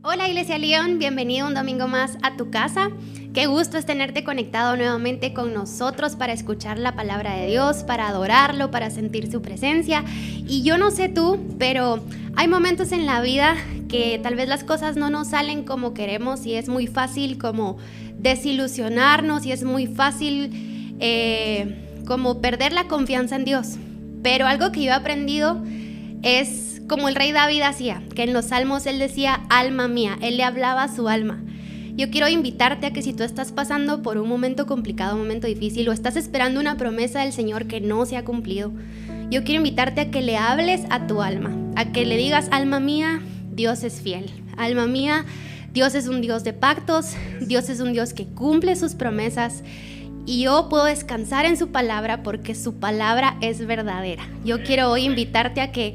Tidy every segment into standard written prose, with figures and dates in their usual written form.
Hola Iglesia León, bienvenido un domingo más a tu casa. Qué gusto es tenerte conectado nuevamente con nosotros para escuchar la palabra de Dios, para adorarlo, para sentir su presencia. Y yo no sé tú, pero hay momentos en la vida que tal vez las cosas no nos salen como queremos y es muy fácil como desilusionarnos y es muy fácil como perder la confianza en Dios. Pero algo que yo he aprendido es como el rey David hacía, que en los salmos él decía, alma mía, él le hablaba a su alma. Yo quiero invitarte a que si tú estás pasando por un momento complicado, un momento difícil, o estás esperando una promesa del Señor que no se ha cumplido, yo quiero invitarte a que le hables a tu alma, a que le digas, alma mía, Dios es fiel. Alma mía, Dios es un Dios de pactos, Dios es un Dios que cumple sus promesas. Y yo puedo descansar en su palabra porque su palabra es verdadera. Yo quiero hoy invitarte a que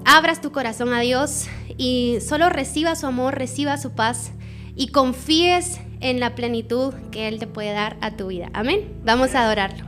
abras tu corazón a Dios y solo reciba su amor, reciba su paz y confíes en la plenitud que Él te puede dar a tu vida. Amén. Vamos a adorarlo.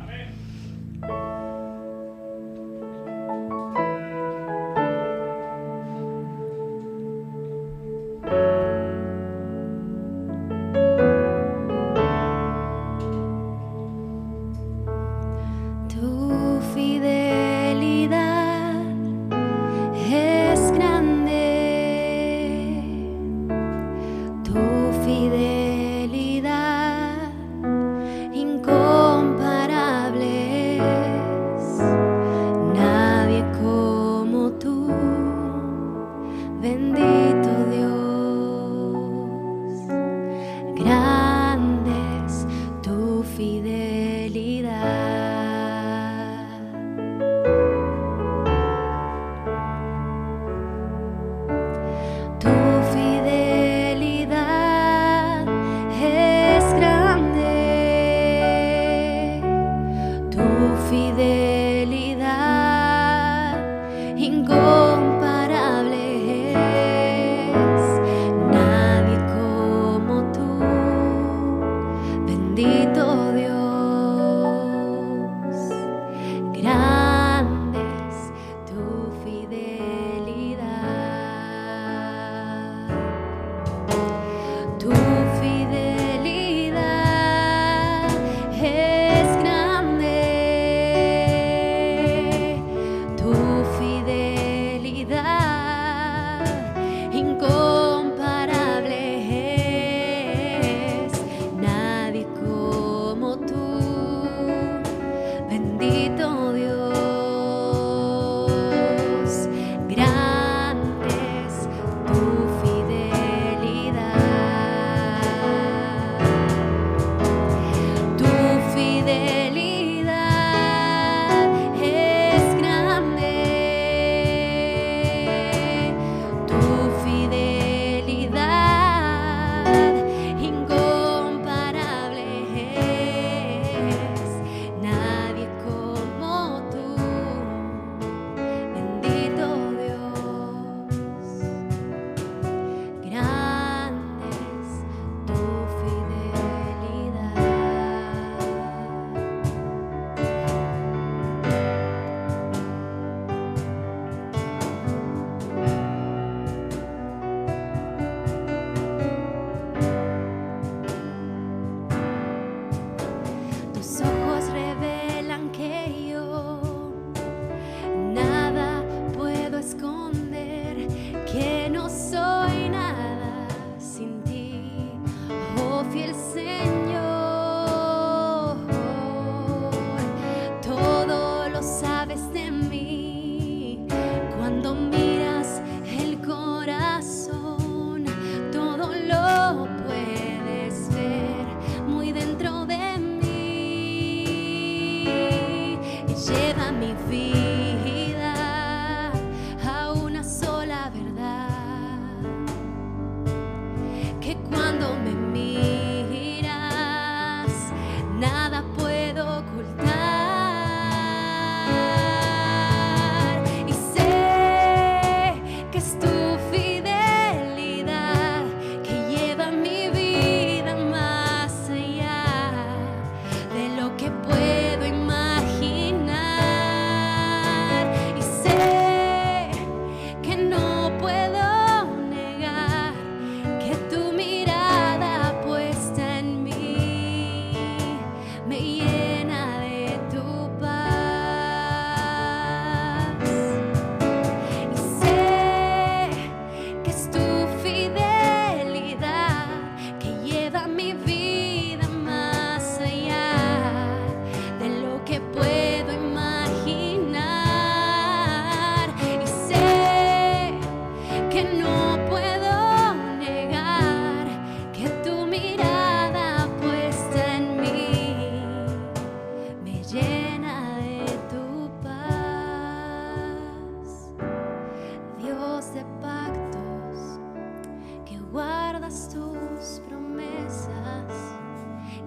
guardas tus promesas,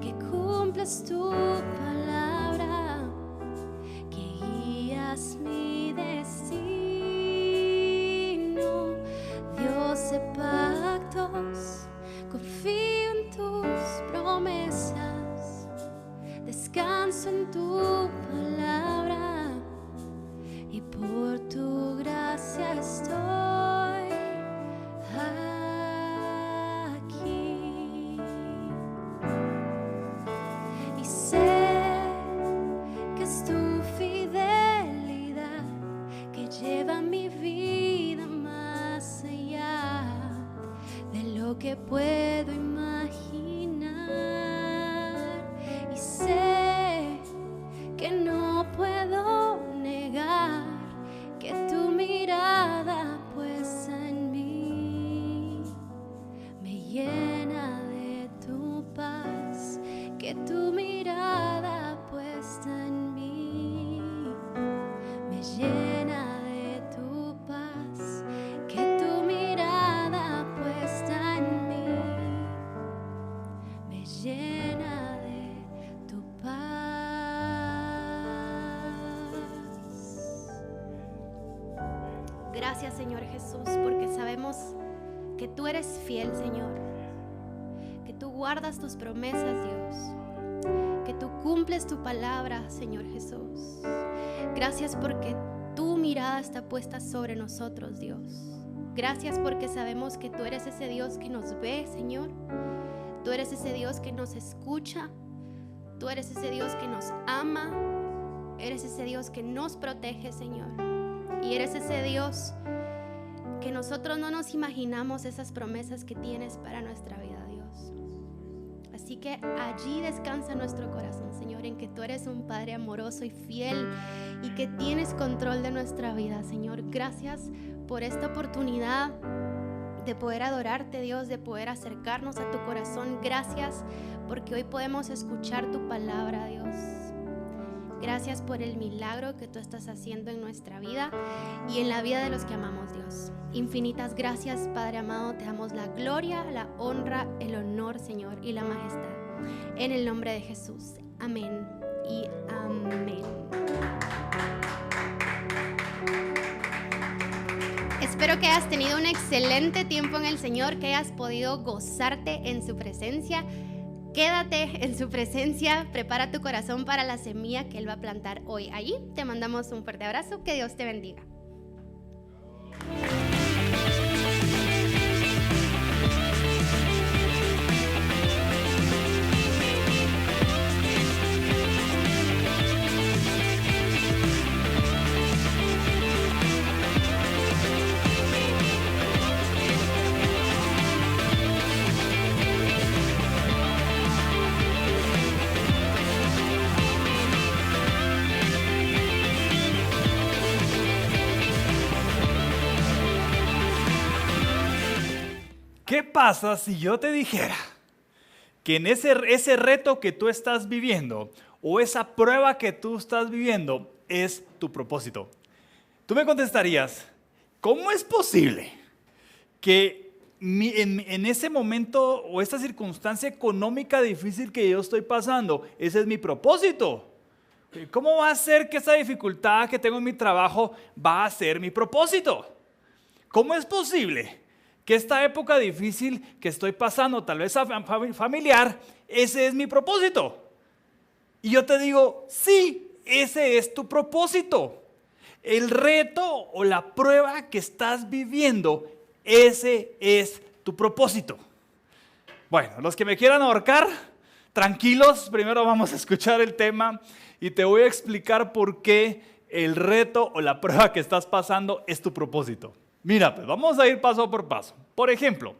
que cumples tu palabra, que guías mi destino. Dios de pactos, confío en tus promesas, descanso en tu palabra y por tu gracia estoy aquí. Y sé que es tu fidelidad que lleva mi vida más allá de lo que puedo imaginar. Y sé que no puedo negar que tu mirada puesta en mí me llena de tu paz, que tu mirada puesta en mí me llena de tu paz, que tu mirada puesta en mí me llena de tu paz. Gracias, Señor Jesús, porque sabemos que tú eres fiel, Señor, que tú guardas tus promesas, Dios, que tú cumples tu palabra, Señor Jesús. Gracias porque tu mirada está puesta sobre nosotros, Dios. Gracias porque sabemos que tú eres ese Dios que nos ve, Señor. Tú eres ese Dios que nos escucha. Tú eres ese Dios que nos ama. Eres ese Dios que nos protege, Señor. Y eres ese Dios que nosotros no nos imaginamos esas promesas que tienes para nuestra vida, Dios. Así que allí descansa nuestro corazón, Señor, en que tú eres un Padre amoroso y fiel y que tienes control de nuestra vida, Señor. Gracias por esta oportunidad de poder adorarte, Dios, de poder acercarnos a tu corazón. Gracias porque hoy podemos escuchar tu palabra, Dios. Gracias por el milagro que tú estás haciendo en nuestra vida y en la vida de los que amamos, Dios. Infinitas gracias, Padre amado. Te damos la gloria, la honra, el honor, Señor, y la majestad. En el nombre de Jesús. Amén y amén. Espero que hayas tenido un excelente tiempo en el Señor, que hayas podido gozarte en su presencia. Quédate en su presencia, prepara tu corazón para la semilla que Él va a plantar hoy allí. Te mandamos un fuerte abrazo, que Dios te bendiga. ¿Qué pasa si yo te dijera que en ese reto que tú estás viviendo o esa prueba que tú estás viviendo es tu propósito? Tú me contestarías, ¿cómo es posible que en ese momento o esta circunstancia económica difícil que yo estoy pasando, ese es mi propósito? ¿Cómo va a ser que esa dificultad que tengo en mi trabajo va a ser mi propósito? ¿Cómo es posible que esta época difícil que estoy pasando, tal vez familiar, ese es mi propósito? Y yo te digo, sí, ese es tu propósito. El reto o la prueba que estás viviendo, ese es tu propósito. Bueno, los que me quieran ahorcar, tranquilos, primero vamos a escuchar el tema y te voy a explicar por qué el reto o la prueba que estás pasando es tu propósito. Mira, pues vamos a ir paso por paso. Por ejemplo,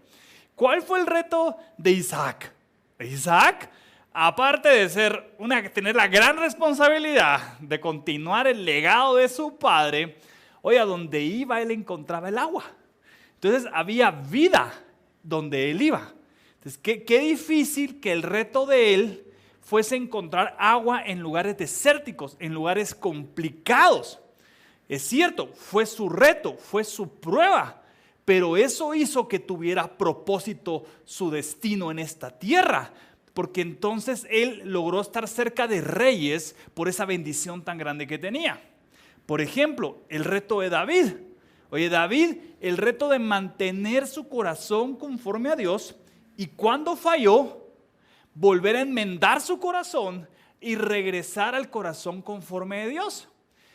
¿cuál fue el reto de Isaac? Isaac, aparte de tener la gran responsabilidad de continuar el legado de su padre, oye, a donde iba él encontraba el agua. Entonces había vida donde él iba. Entonces, qué difícil que el reto de él fuese encontrar agua en lugares desérticos, en lugares complicados. Es cierto, fue su reto, fue su prueba, pero eso hizo que tuviera propósito su destino en esta tierra, porque entonces él logró estar cerca de reyes por esa bendición tan grande que tenía. Por ejemplo, el reto de David. Oye, David, el reto de mantener su corazón conforme a Dios, y cuando falló, volver a enmendar su corazón y regresar al corazón conforme a Dios.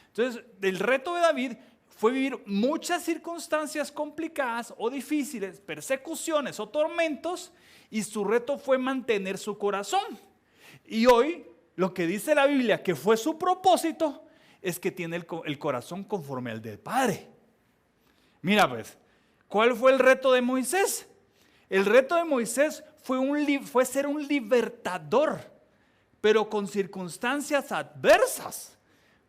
Entonces, el reto de David fue vivir muchas circunstancias complicadas o difíciles, persecuciones o tormentos, y su reto fue mantener su corazón. Y hoy, lo que dice la Biblia que fue su propósito, es que tiene el corazón conforme al del Padre. Mira pues, ¿cuál fue el reto de Moisés? El reto de Moisés fue ser un libertador, pero con circunstancias adversas.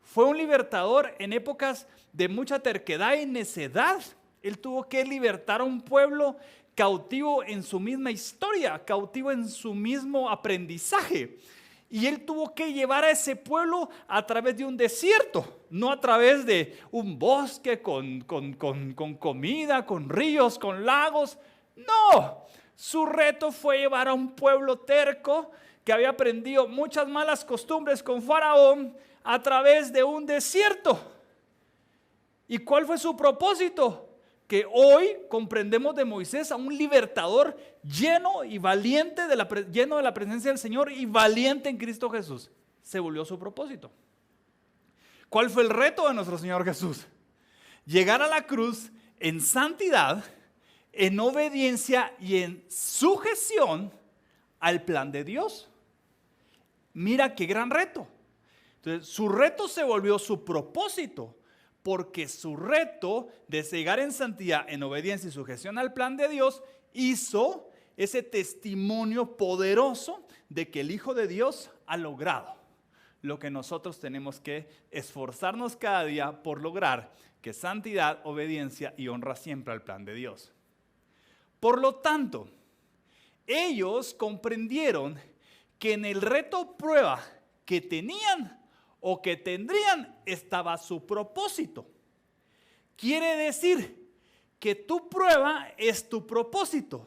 Fue un libertador en épocas de mucha terquedad y necedad. Él tuvo que libertar a un pueblo cautivo en su misma historia, cautivo en su mismo aprendizaje. Y él tuvo que llevar a ese pueblo a través de un desierto, no a través de un bosque con comida, con ríos, con lagos. No, su reto fue llevar a un pueblo terco que había aprendido muchas malas costumbres con Faraón a través de un desierto. ¿Y cuál fue su propósito? Que hoy comprendemos de Moisés a un libertador lleno y valiente, lleno de la presencia del Señor y valiente en Cristo Jesús. Se volvió su propósito. ¿Cuál fue el reto de nuestro Señor Jesús? Llegar a la cruz en santidad, en obediencia y en sujeción al plan de Dios. Mira qué gran reto. Entonces, su reto se volvió su propósito, porque su reto de llegar en santidad, en obediencia y sujeción al plan de Dios, hizo ese testimonio poderoso de que el Hijo de Dios ha logrado lo que nosotros tenemos que esforzarnos cada día por lograr, que es santidad, obediencia y honra siempre al plan de Dios. Por lo tanto, ellos comprendieron que en el reto prueba que tenían o que tendrían estaba su propósito. Quiere decir que tu prueba es tu propósito.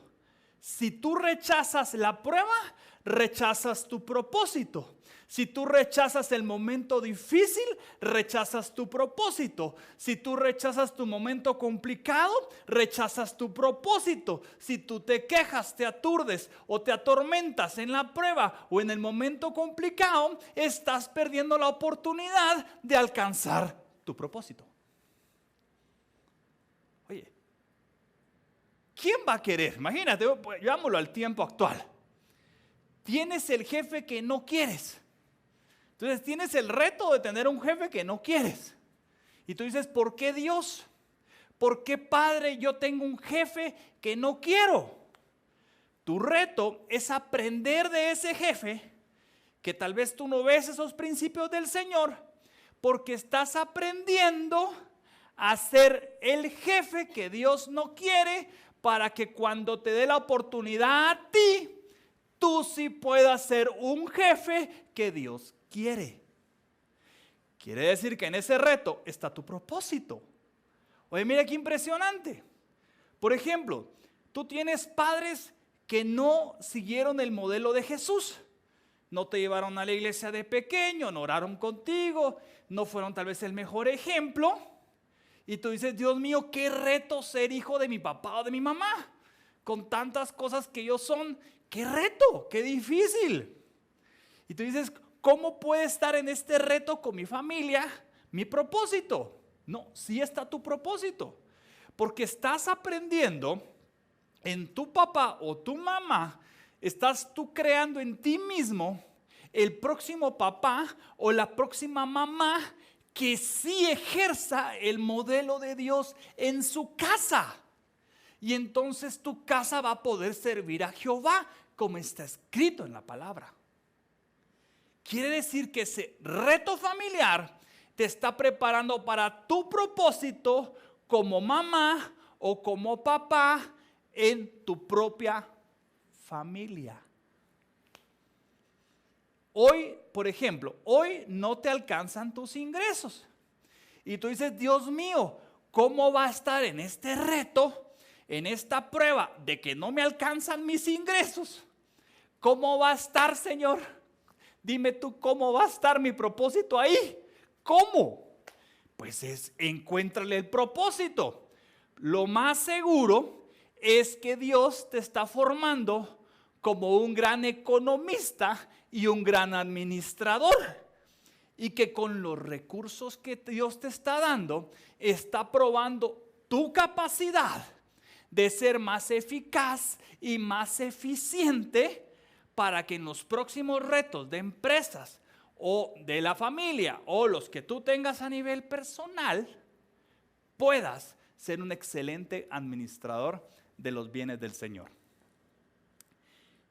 Si tú rechazas la prueba, rechazas tu propósito. Si tú rechazas el momento difícil, rechazas tu propósito. Si tú rechazas tu momento complicado, rechazas tu propósito. Si tú te quejas, te aturdes o te atormentas en la prueba o en el momento complicado, estás perdiendo la oportunidad de alcanzar tu propósito. Oye, ¿quién va a querer? Imagínate, llevámoslo al tiempo actual. Tienes el jefe que no quieres. Entonces tienes el reto de tener un jefe que no quieres. Y tú dices, ¿por qué Dios? ¿Por qué Padre yo tengo un jefe que no quiero? Tu reto es aprender de ese jefe, que tal vez tú no ves esos principios del Señor, porque estás aprendiendo a ser el jefe que Dios no quiere, para que cuando te dé la oportunidad a ti, tú sí puedas ser un jefe que Dios quiere. Quiere decir que en ese reto está tu propósito. Oye, mira qué impresionante. Por ejemplo, tú tienes padres que no siguieron el modelo de Jesús. No te llevaron a la iglesia de pequeño, no oraron contigo, no fueron tal vez el mejor ejemplo. Y tú dices, Dios mío, qué reto ser hijo de mi papá o de mi mamá. Con tantas cosas que ellos son, qué reto, qué difícil. Y tú dices, ¿cómo puede estar en este reto con mi familia mi propósito? No, sí está tu propósito. Porque estás aprendiendo en tu papá o tu mamá, estás tú creando en ti mismo el próximo papá o la próxima mamá que sí ejerza el modelo de Dios en su casa. Y entonces tu casa va a poder servir a Jehová, como está escrito en la palabra. Quiere decir que ese reto familiar te está preparando para tu propósito como mamá o como papá en tu propia familia. Hoy, por ejemplo, hoy no te alcanzan tus ingresos. Y tú dices, Dios mío, ¿cómo va a estar en este reto en esta prueba de que no me alcanzan mis ingresos, ¿cómo va a estar, Señor? Dime tú, ¿cómo va a estar mi propósito ahí? ¿Cómo? Pues encuéntrale el propósito. Lo más seguro es que Dios te está formando como un gran economista y un gran administrador. Y que con los recursos que Dios te está dando, está probando tu capacidad de ser más eficaz y más eficiente para que en los próximos retos de empresas o de la familia o los que tú tengas a nivel personal, puedas ser un excelente administrador de los bienes del Señor.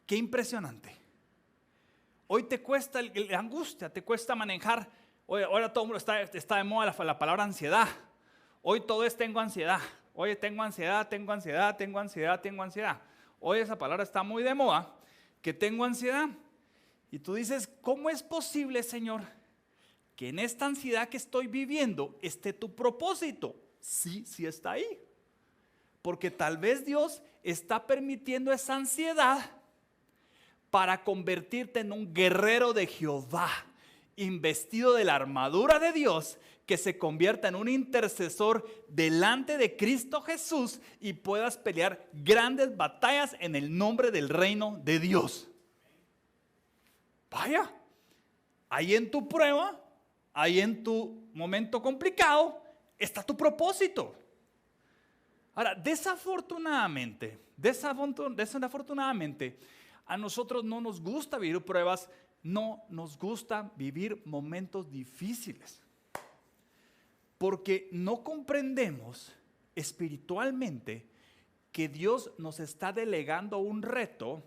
Qué impresionante. Hoy te cuesta la angustia, te cuesta manejar. Hoy, ahora todo el mundo está de moda la palabra ansiedad. Hoy todo es tengo ansiedad. Hoy tengo ansiedad, tengo ansiedad, tengo ansiedad, tengo ansiedad. Hoy esa palabra está muy de moda, que tengo ansiedad. Y tú dices, ¿cómo es posible, Señor, que en esta ansiedad que estoy viviendo esté tu propósito? Sí, sí está ahí. Porque tal vez Dios está permitiendo esa ansiedad para convertirte en un guerrero de Jehová, investido de la armadura de Dios, que se convierta en un intercesor delante de Cristo Jesús y puedas pelear grandes batallas en el nombre del reino de Dios. Vaya, ahí en tu prueba, ahí en tu momento complicado, está tu propósito. Ahora, desafortunadamente, a nosotros no nos gusta vivir pruebas, no nos gusta vivir momentos difíciles. Porque no comprendemos espiritualmente que Dios nos está delegando un reto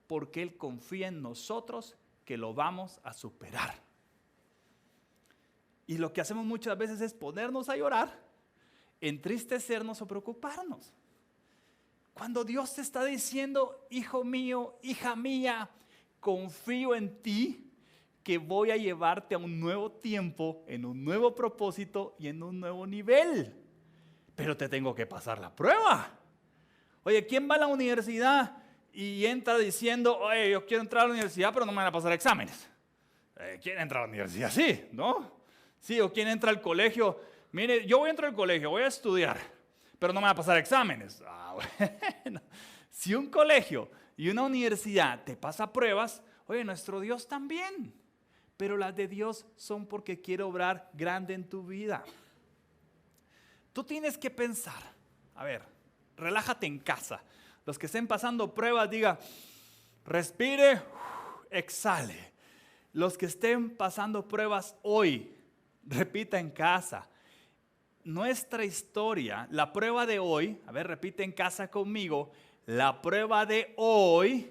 porque Él confía en nosotros que lo vamos a superar. Y lo que hacemos muchas veces es ponernos a llorar, entristecernos o preocuparnos. Cuando Dios te está diciendo, hijo mío, hija mía, confío en ti, que voy a llevarte a un nuevo tiempo, en un nuevo propósito y en un nuevo nivel. Pero te tengo que pasar la prueba. Oye, ¿quién va a la universidad y entra diciendo, oye, yo quiero entrar a la universidad, pero no me van a pasar exámenes? ¿Quién entra a la universidad? Sí, ¿no? Sí, o quién entra al colegio. Mire, yo voy a entrar al colegio, voy a estudiar, pero no me van a pasar exámenes. Bueno. Si un colegio y una universidad te pasa pruebas, oye, nuestro Dios también. Pero las de Dios son porque quiere obrar grande en tu vida. Tú tienes que pensar, a ver, relájate en casa. Los que estén pasando pruebas, diga, respire, exhale. Los que estén pasando pruebas hoy, repita en casa. Nuestra historia, la prueba de hoy, a ver, repite en casa conmigo, la prueba de hoy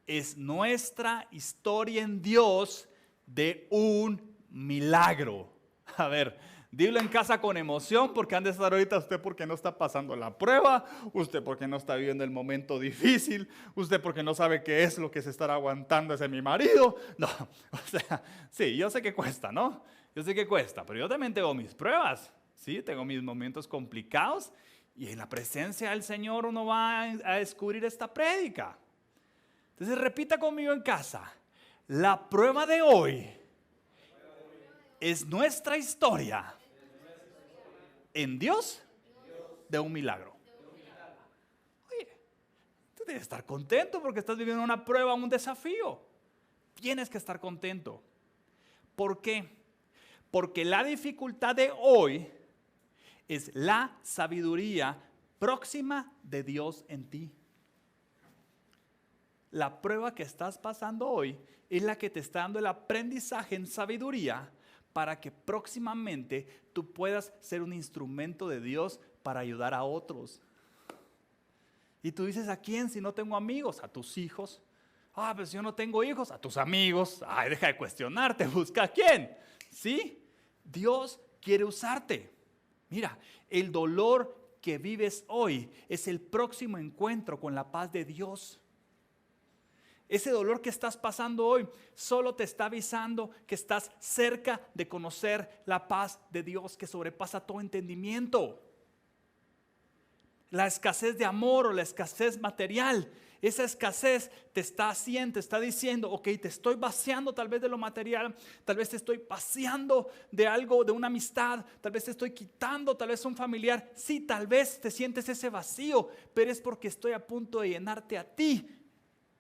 es nuestra historia en Dios de un milagro. A ver, dilo en casa con emoción, porque han de estar ahorita usted porque no está pasando la prueba, usted porque no está viviendo el momento difícil, usted porque no sabe qué es lo que se estará aguantando ese mi marido. No, o sea, sí, yo sé que cuesta, ¿no? Yo sé que cuesta, pero yo también tengo mis pruebas, sí, tengo mis momentos complicados y en la presencia del Señor uno va a descubrir esta prédica. Entonces repita conmigo en casa, la prueba de hoy es nuestra historia en Dios de un milagro. Oye, tú debes estar contento porque estás viviendo una prueba, un desafío. Tienes que estar contento. ¿Por qué? Porque la dificultad de hoy es la sabiduría próxima de Dios en ti. La prueba que estás pasando hoy es la que te está dando el aprendizaje en sabiduría para que próximamente tú puedas ser un instrumento de Dios para ayudar a otros. Y tú dices, ¿a quién si no tengo amigos? A tus hijos. Pero si yo no tengo hijos, a tus amigos. Deja de cuestionarte, busca a quién. ¿Sí? Dios quiere usarte. Mira, el dolor que vives hoy es el próximo encuentro con la paz de Dios. Ese dolor que estás pasando hoy solo te está avisando que estás cerca de conocer la paz de Dios que sobrepasa todo entendimiento. La escasez de amor o la escasez material. Esa escasez te está diciendo, ok, te estoy vaciando tal vez de lo material, tal vez te estoy vaciando de algo, de una amistad, tal vez te estoy quitando, tal vez un familiar. Sí, tal vez te sientes ese vacío, pero es porque estoy a punto de llenarte a ti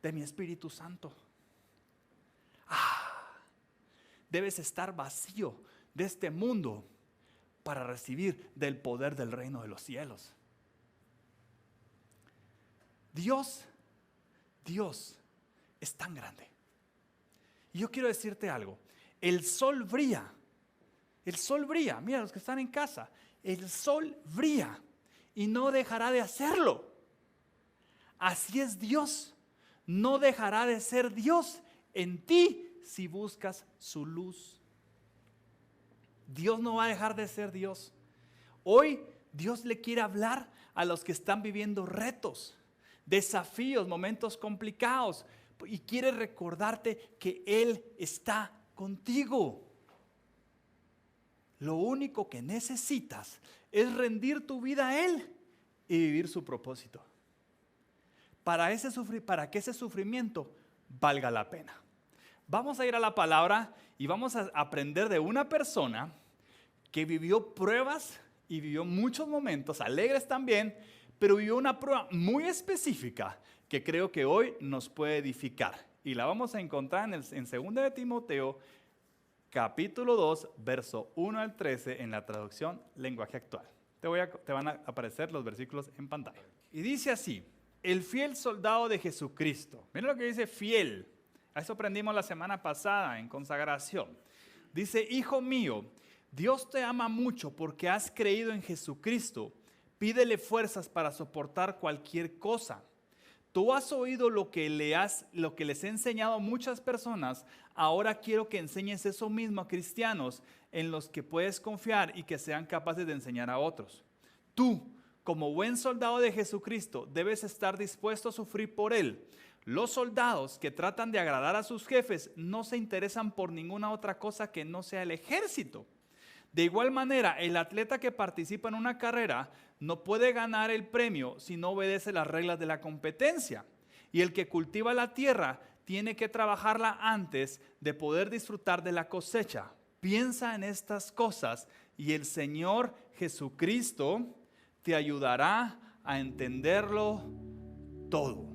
de mi Espíritu Santo. Debes estar vacío de este mundo para recibir del poder del reino de los cielos. Dios es tan grande. Y yo quiero decirte algo. El sol brilla. Mira los que están en casa. El sol brilla y no dejará de hacerlo. Así es Dios. No dejará de ser Dios en ti si buscas su luz. Dios no va a dejar de ser Dios. Hoy Dios le quiere hablar a los que están viviendo retos, desafíos, momentos complicados, y quiere recordarte que Él está contigo. Lo único que necesitas es rendir tu vida a Él y vivir su propósito. Para que ese sufrimiento valga la pena. Vamos a ir a la palabra y vamos a aprender de una persona que vivió pruebas y vivió muchos momentos alegres también, pero vivió una prueba muy específica que creo que hoy nos puede edificar. Y la vamos a encontrar en 2 de Timoteo, capítulo 2, verso 1 al 13, en la traducción lenguaje actual. Te van a aparecer los versículos en pantalla. Y dice así: el fiel soldado de Jesucristo. Miren lo que dice fiel. A eso aprendimos la semana pasada en consagración. Dice: hijo mío, Dios te ama mucho porque has creído en Jesucristo. Pídele fuerzas para soportar cualquier cosa. Tú has oído lo que les he enseñado a muchas personas. Ahora quiero que enseñes eso mismo a cristianos en los que puedes confiar y que sean capaces de enseñar a otros. Tú, como buen soldado de Jesucristo, debes estar dispuesto a sufrir por Él. Los soldados que tratan de agradar a sus jefes no se interesan por ninguna otra cosa que no sea el ejército. De igual manera, el atleta que participa en una carrera no puede ganar el premio si no obedece las reglas de la competencia. Y el que cultiva la tierra tiene que trabajarla antes de poder disfrutar de la cosecha. Piensa en estas cosas y el Señor Jesucristo te ayudará a entenderlo todo.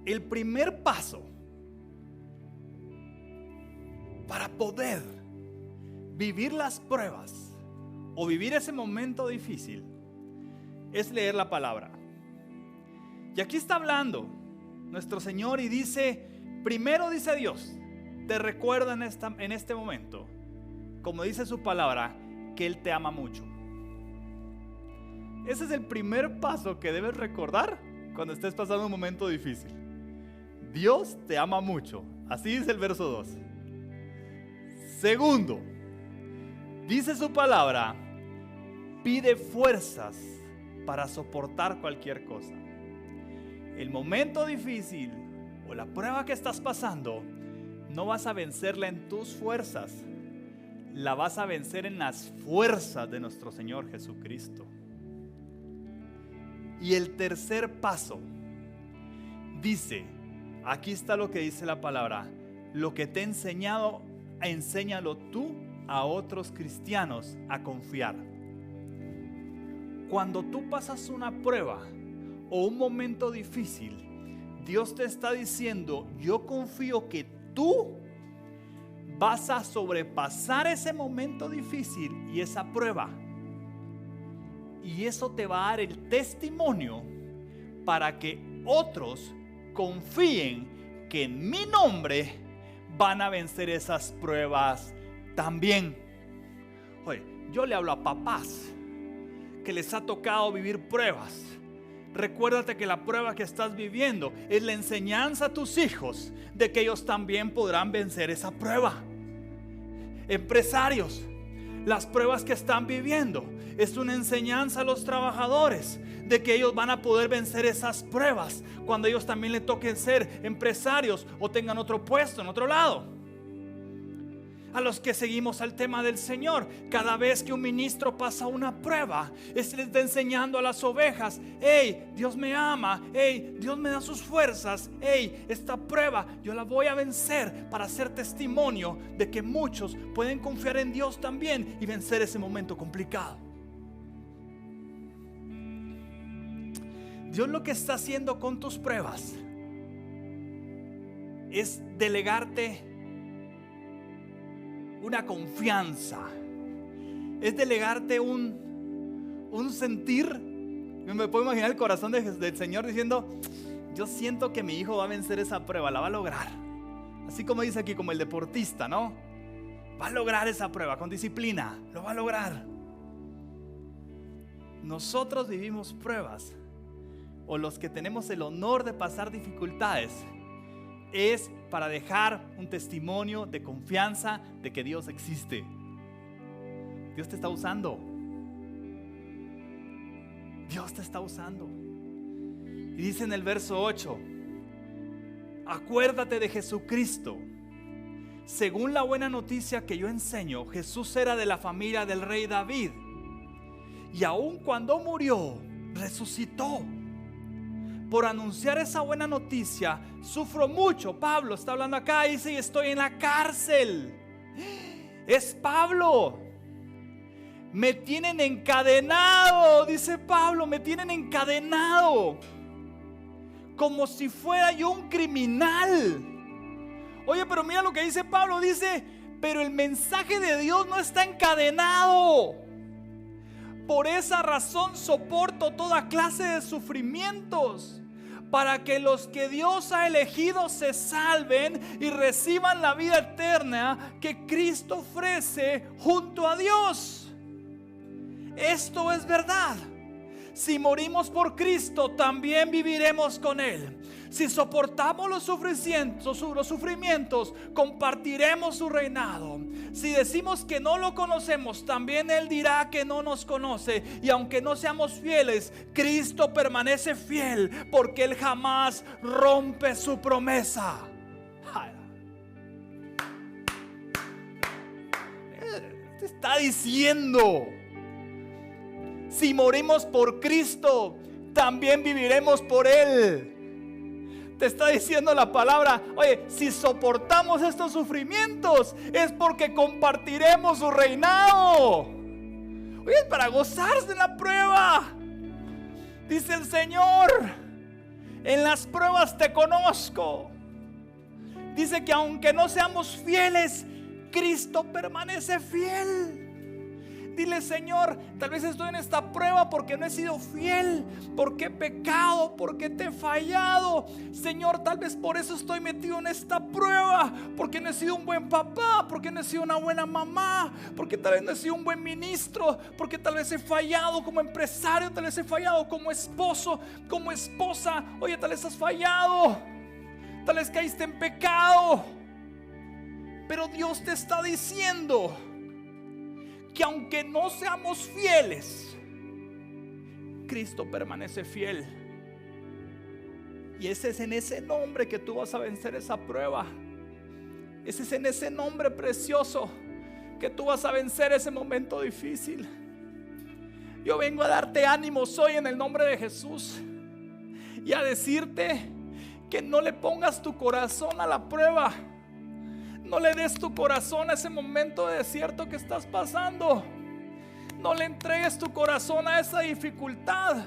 El primer paso para poder vivir las pruebas o vivir ese momento difícil es leer la palabra. Y aquí está hablando nuestro Señor y dice, primero dice Dios, te recuerda en este momento, como dice su palabra, que Él te ama mucho. Ese es el primer paso que debes recordar cuando estés pasando un momento difícil. Dios te ama mucho. Así dice el verso 2. Segundo, dice su palabra, pide fuerzas para soportar cualquier cosa. El momento difícil o la prueba que estás pasando, no vas a vencerla en tus fuerzas, la vas a vencer en las fuerzas de nuestro Señor Jesucristo. Y el tercer paso dice, aquí está lo que dice la palabra, lo que te he enseñado, enséñalo tú a otros cristianos a confiar. Cuando tú pasas una prueba o un momento difícil, Dios te está diciendo, yo confío que tú vas a sobrepasar ese momento difícil y esa prueba. Y eso te va a dar el testimonio para que otros confíen que en mi nombre van a vencer esas pruebas también. Oye, yo le hablo a papás que les ha tocado vivir pruebas. Recuérdate que la prueba que estás viviendo es la enseñanza a tus hijos de que ellos también podrán vencer esa prueba. Empresarios, las pruebas que están viviendo es una enseñanza a los trabajadores de que ellos van a poder vencer esas pruebas cuando ellos también les toquen ser empresarios o tengan otro puesto en otro lado. a los que seguimos al tema del Señor. Cada vez que un ministro pasa una prueba, le está enseñando a las ovejas: hey, Dios me ama, hey, Dios me da sus fuerzas, hey, esta prueba yo la voy a vencer para hacer testimonio de que muchos pueden confiar en Dios también y vencer ese momento complicado. Dios lo que está haciendo con tus pruebas es delegarte una confianza, es delegarte un sentir. Me puedo imaginar el corazón del Señor diciendo: yo siento que mi hijo va a vencer esa prueba, la va a lograr. Así como dice aquí, como el deportista, ¿no? Va a lograr esa prueba con disciplina, lo va a lograr. Nosotros vivimos pruebas, o los que tenemos el honor de pasar dificultades, es para dejar un testimonio de confianza de que Dios existe. Dios te está usando. Dios te está usando. Y dice en el verso 8: acuérdate de Jesucristo. Según la buena noticia que yo enseño, Jesús era de la familia del rey David, y aun cuando murió, resucitó. Por anunciar esa buena noticia sufro mucho. Pablo está hablando acá y dice: y estoy en la cárcel. Es Pablo. Me tienen encadenado, dice Pablo, me tienen encadenado como si fuera yo un criminal. Oye, pero mira lo que dice Pablo. Dice: pero el mensaje de Dios no está encadenado. Por esa razón soporto toda clase de sufrimientos, para que los que Dios ha elegido se salven y reciban la vida eterna que Cristo ofrece junto a Dios. Esto es verdad. Si morimos por Cristo, también viviremos con Él. Si soportamos los sufrimientos, compartiremos su reinado. Si decimos que no lo conocemos, también Él dirá que no nos conoce. Y aunque no seamos fieles, Cristo permanece fiel, porque Él jamás rompe su promesa. Te está diciendo: si morimos por Cristo, también viviremos por Él. Te está diciendo la palabra: oye, si soportamos estos sufrimientos, es porque compartiremos su reinado. Oye, es para gozarse en la prueba. Dice el Señor: en las pruebas te conozco. Dice que aunque no seamos fieles, Cristo permanece fiel. Dile: Señor, tal vez estoy en esta prueba porque no he sido fiel, porque he pecado, porque te he fallado. Señor, tal vez por eso estoy metido en esta prueba, porque no he sido un buen papá, porque no he sido una buena mamá, porque tal vez no he sido un buen ministro, porque tal vez he fallado como empresario, tal vez he fallado como esposo, como esposa. Oye, tal vez has fallado, tal vez caíste en pecado. Pero Dios te está diciendo que aunque no seamos fieles, Cristo permanece fiel. Y ese es en ese nombre que tú vas a vencer esa prueba. Ese es en ese nombre precioso que tú vas a vencer ese momento difícil. Yo vengo a darte ánimos hoy en el nombre de Jesús y a decirte que no le pongas tu corazón a la prueba. No le des tu corazón a ese momento de desierto que estás pasando. No le entregues tu corazón a esa dificultad.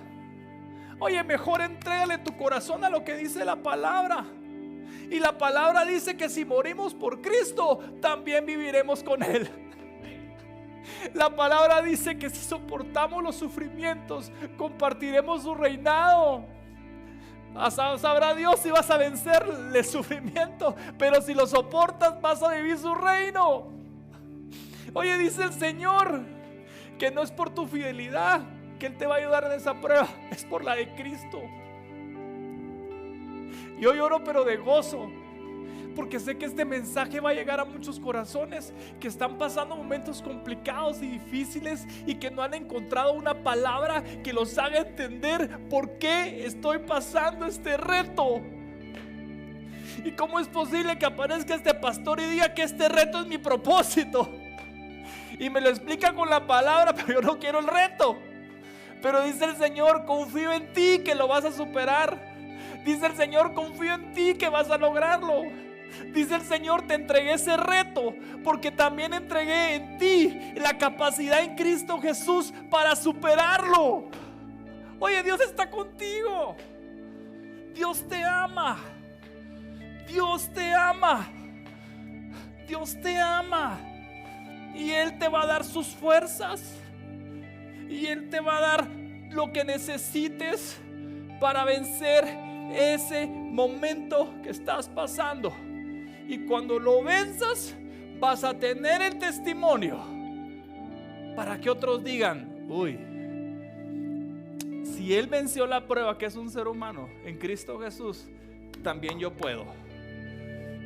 Oye, mejor entrégale tu corazón a lo que dice la palabra. Y la palabra dice que si morimos por Cristo, también viviremos con Él. La palabra dice que si soportamos los sufrimientos, compartiremos su reinado. Sabrá Dios si vas a vencer el sufrimiento, pero si lo soportas, vas a vivir su reino. Oye, dice el Señor que no es por tu fidelidad que Él te va a ayudar en esa prueba, es por la de Cristo. Yo lloro pero de gozo, porque sé que este mensaje va a llegar a muchos corazones que están pasando momentos complicados y difíciles y que no han encontrado una palabra que los haga entender por qué estoy pasando este reto. ¿Y cómo es posible que aparezca este pastor y diga que este reto es mi propósito? Y me lo explica con la palabra, pero yo no quiero el reto. Pero dice el Señor, confío en ti que lo vas a superar. Dice el Señor, confío en ti que vas a lograrlo. Dice el Señor, te entregué ese reto porque también entregué en ti la capacidad en Cristo Jesús para superarlo. Oye, Dios está contigo. Dios te ama. Dios te ama. Dios te ama. Y Él te va a dar sus fuerzas. Y Él te va a dar lo que necesites para vencer ese momento que estás pasando. Y cuando lo venzas, vas a tener el testimonio para que otros digan, uy, si Él venció la prueba que es un ser humano en Cristo Jesús, también yo puedo.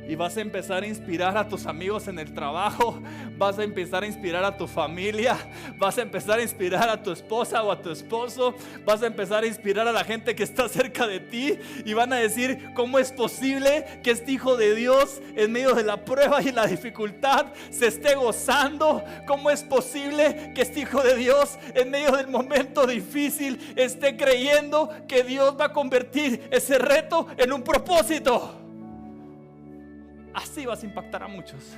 Y vas a empezar a inspirar a tus amigos en el trabajo, vas a empezar a inspirar a tu familia, vas a empezar a inspirar a tu esposa o a tu esposo, vas a empezar a inspirar a la gente que está cerca de ti y van a decir, ¿cómo es posible que este hijo de Dios en medio de la prueba y la dificultad se esté gozando? ¿Cómo es posible que este hijo de Dios en medio del momento difícil esté creyendo que Dios va a convertir ese reto en un propósito? Así vas a impactar a muchos,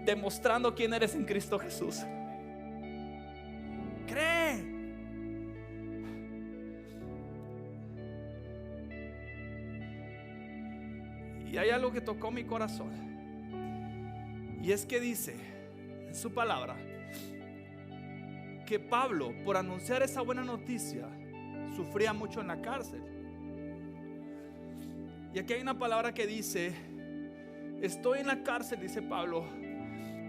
demostrando quién eres en Cristo Jesús. Cree. Y hay algo que tocó mi corazón, y es que dice en su palabra que Pablo, por anunciar esa buena noticia, sufría mucho en la cárcel. Y aquí hay una palabra que dice: estoy en la cárcel, dice Pablo,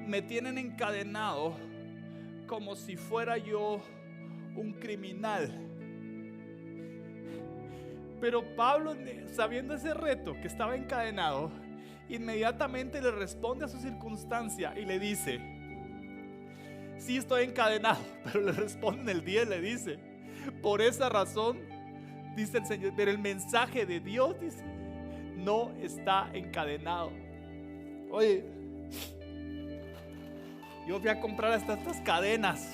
me tienen encadenado como si fuera yo un criminal. Pero Pablo, sabiendo ese reto, que estaba encadenado, inmediatamente le responde a su circunstancia y le dice: sí, estoy encadenado. Pero le responde en el 10, le dice: por esa razón, dice el Señor, pero el mensaje de Dios, dice, no está encadenado. Oye, yo fui a comprar hasta estas cadenas.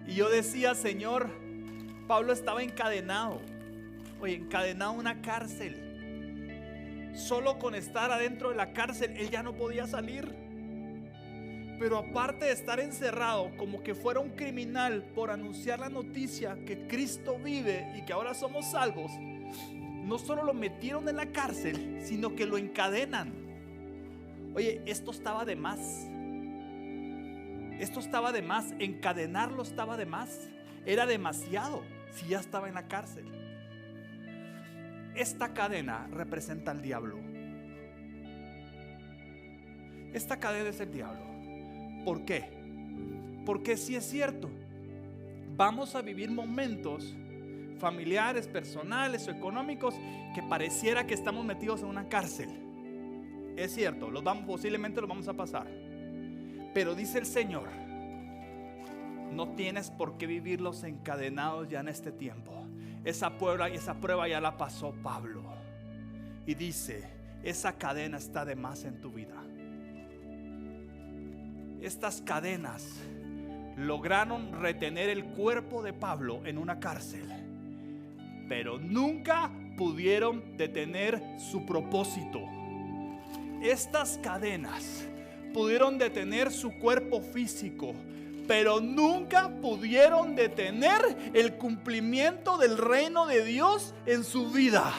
Y yo decía, Señor, Pablo estaba encadenado. Oye, encadenado en una cárcel. Solo con estar adentro de la cárcel, él ya no podía salir. Pero aparte de estar encerrado, como que fuera un criminal por anunciar la noticia que Cristo vive y que ahora somos salvos, no solo lo metieron en la cárcel, sino que lo encadenan. Oye, esto estaba de más. Encadenarlo estaba de más. Era demasiado si ya estaba en la cárcel. Esta cadena representa al diablo. Esta cadena es el diablo. ¿Por qué? Porque si es cierto, vamos a vivir momentos familiares, personales o económicos que pareciera que estamos metidos en una cárcel. Es cierto, posiblemente los vamos a pasar. Pero dice el Señor, no tienes por qué vivirlos encadenados ya en este tiempo. Esa prueba ya la pasó Pablo. Y dice, esa cadena está de más en tu vida. Estas cadenas lograron retener el cuerpo de Pablo en una cárcel, pero nunca pudieron detener su propósito. Estas cadenas pudieron detener su cuerpo físico, pero nunca pudieron detener el cumplimiento del reino de Dios en su vida.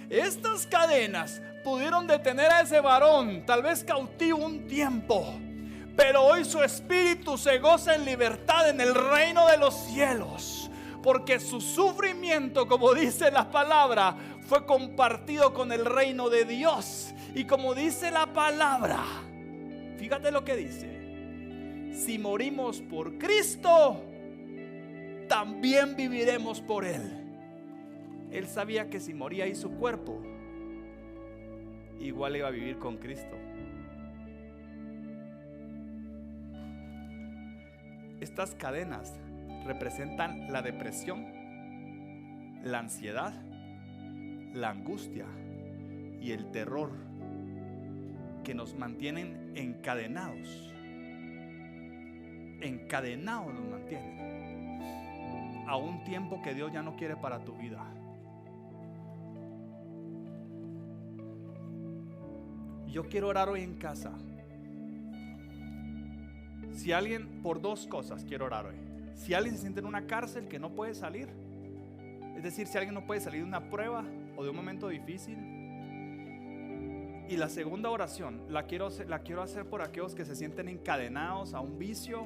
Estas cadenas pudieron detener a ese varón, tal vez cautivo un tiempo, pero hoy su espíritu se goza en libertad en el reino de los cielos, porque su sufrimiento, como dice la palabra, fue compartido con el reino de Dios. Y como dice la palabra, fíjate lo que dice: si morimos por Cristo, también viviremos por Él. Él sabía que si moría ahí su cuerpo, igual iba a vivir con Cristo. Estas cadenas representan la depresión, la ansiedad, la angustia y el terror que nos mantienen encadenados. Encadenados nos mantienen a un tiempo que Dios ya no quiere para tu vida. Yo quiero orar hoy en casa. Si alguien, por dos cosas quiero orar hoy. Si alguien se siente en una cárcel que no puede salir, es decir, si alguien no puede salir de una prueba o de un momento difícil. Y la segunda oración la quiero hacer por aquellos que se sienten encadenados a un vicio,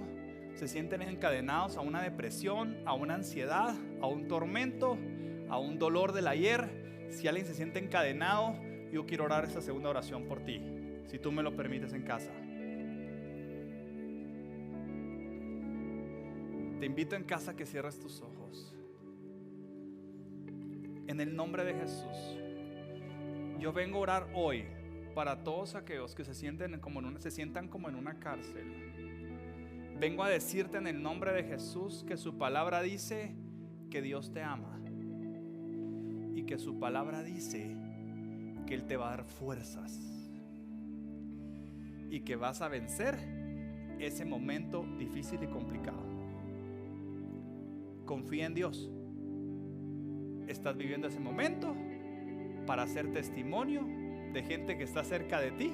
se sienten encadenados a una depresión, a una ansiedad, a un tormento, a un dolor del ayer. Si alguien se siente encadenado, yo quiero orar esa segunda oración por ti, si tú me lo permites en casa. Te invito en casa a que cierres tus ojos. En el nombre de Jesús, yo vengo a orar hoy para todos aquellos que se sientan como en una cárcel. Vengo a decirte en el nombre de Jesús que su palabra dice que Dios te ama y que su palabra dice que Él te va a dar fuerzas y que vas a vencer ese momento difícil y complicado. Confía en Dios. Estás viviendo ese momento para ser testimonio de gente que está cerca de ti,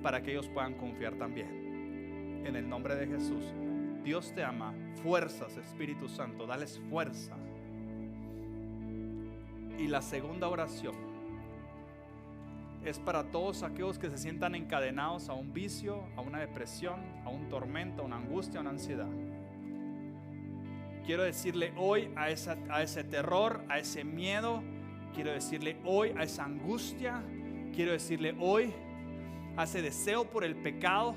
para que ellos puedan confiar también. En el nombre de Jesús, Dios te ama. Fuerzas, Espíritu Santo, dales fuerza. Y la segunda oración es para todos aquellos que se sientan encadenados a un vicio, a una depresión, a un tormento, a una angustia, a una ansiedad. Quiero decirle hoy a ese terror, a ese miedo, quiero decirle hoy a esa angustia, quiero decirle hoy a ese deseo por el pecado,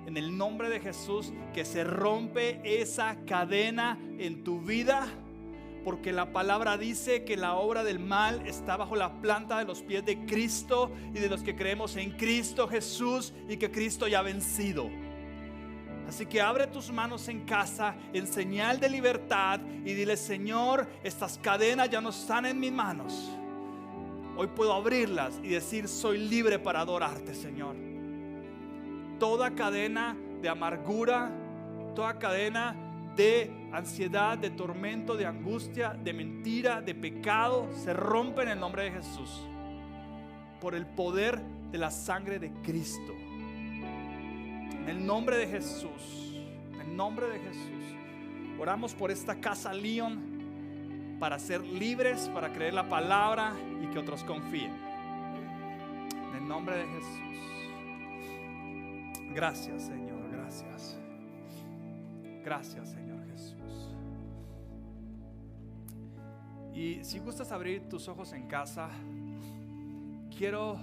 en el nombre de Jesús, que se rompe esa cadena en tu vida, porque la palabra dice que la obra del mal está bajo la planta de los pies de Cristo y de los que creemos en Cristo Jesús y que Cristo ya ha vencido. Así que abre tus manos en casa en señal de libertad y dile: Señor, estas cadenas ya no están en mis manos. Hoy puedo abrirlas y decir: soy libre para adorarte, Señor. Toda cadena de amargura, toda cadena de ansiedad, de tormento, de angustia, de mentira, de pecado, se rompe en el nombre de Jesús, por el poder de la sangre de Cristo. En el nombre de Jesús, en el nombre de Jesús, oramos por esta casa Leon, para ser libres, para creer la palabra y que otros confíen. En el nombre de Jesús. Gracias, Señor, gracias. Gracias, Señor Jesús. Y si gustas abrir tus ojos en casa, quiero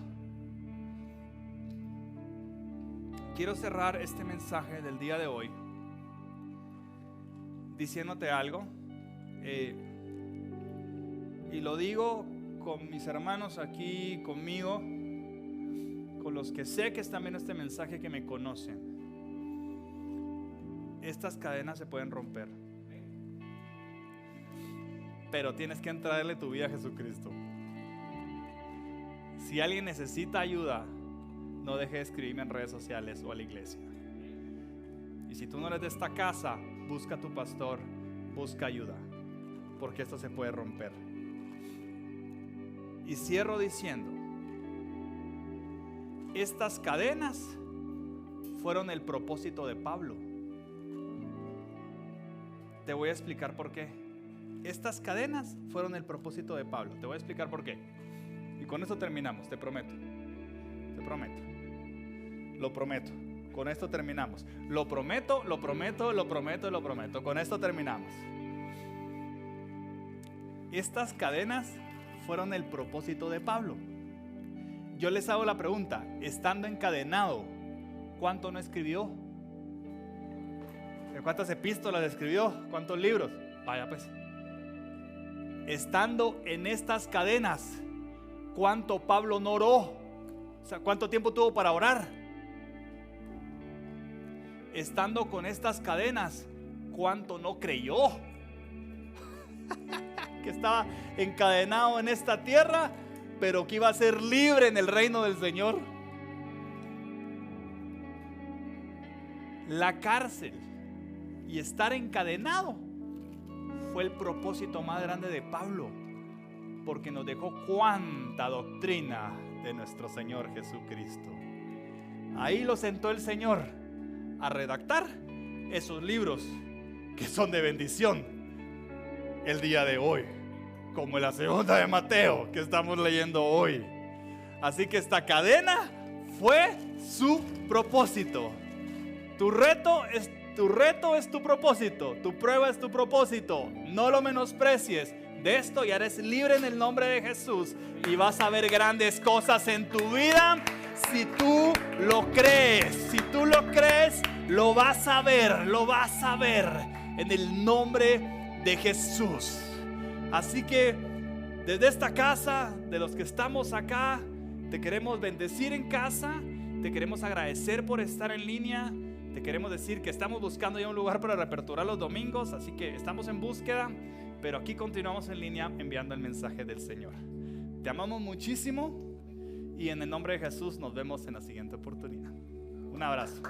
cerrar este mensaje del día de hoy diciéndote algo. Y lo digo con mis hermanos aquí conmigo, con los que sé que están viendo este mensaje, que me conocen. Estas cadenas se pueden romper, pero tienes que entregarle tu vida a Jesucristo. Si alguien necesita ayuda, no deje de escribirme en redes sociales o a la iglesia. Y si tú no eres de esta casa, busca a tu pastor, busca ayuda, porque esto se puede romper. Y cierro diciendo: estas cadenas fueron el propósito de Pablo. Te voy a explicar por qué. Estas cadenas fueron el propósito de Pablo. Te voy a explicar por qué. Y con esto terminamos, te prometo. Te prometo. Lo prometo. Con esto terminamos. Lo prometo, lo prometo, lo prometo, lo prometo. Con esto terminamos. Estas cadenas fueron el propósito de Pablo. Yo les hago la pregunta: estando encadenado, ¿cuánto no escribió? ¿Cuántas epístolas escribió? ¿Cuántos libros? Vaya pues. Estando en estas cadenas, ¿cuánto Pablo no oró? O sea, ¿cuánto tiempo tuvo para orar? Estando con estas cadenas, ¿cuánto no creyó? que estaba encadenado en esta tierra, pero que iba a ser libre en el reino del Señor. La cárcel y estar encadenado fue el propósito más grande de Pablo, porque nos dejó cuánta doctrina de nuestro Señor Jesucristo. Ahí lo sentó el Señor a redactar esos libros que son de bendición el día de hoy, como la segunda de Mateo que estamos leyendo hoy. Así que esta cadena fue su propósito. Tu reto es tu propósito, tu prueba es tu propósito. No lo menosprecies. De esto ya eres libre en el nombre de Jesús y vas a ver grandes cosas en tu vida si tú lo crees. Si tú lo crees, lo vas a ver en el nombre de Jesús. Así que desde esta casa, de los que estamos acá, te queremos bendecir en casa, te queremos agradecer por estar en línea. Te queremos decir que estamos buscando ya un lugar para reaperturar los domingos, así que estamos en búsqueda, pero aquí continuamos en línea enviando el mensaje del Señor. Te amamos muchísimo y en el nombre de Jesús nos vemos en la siguiente oportunidad. Un abrazo.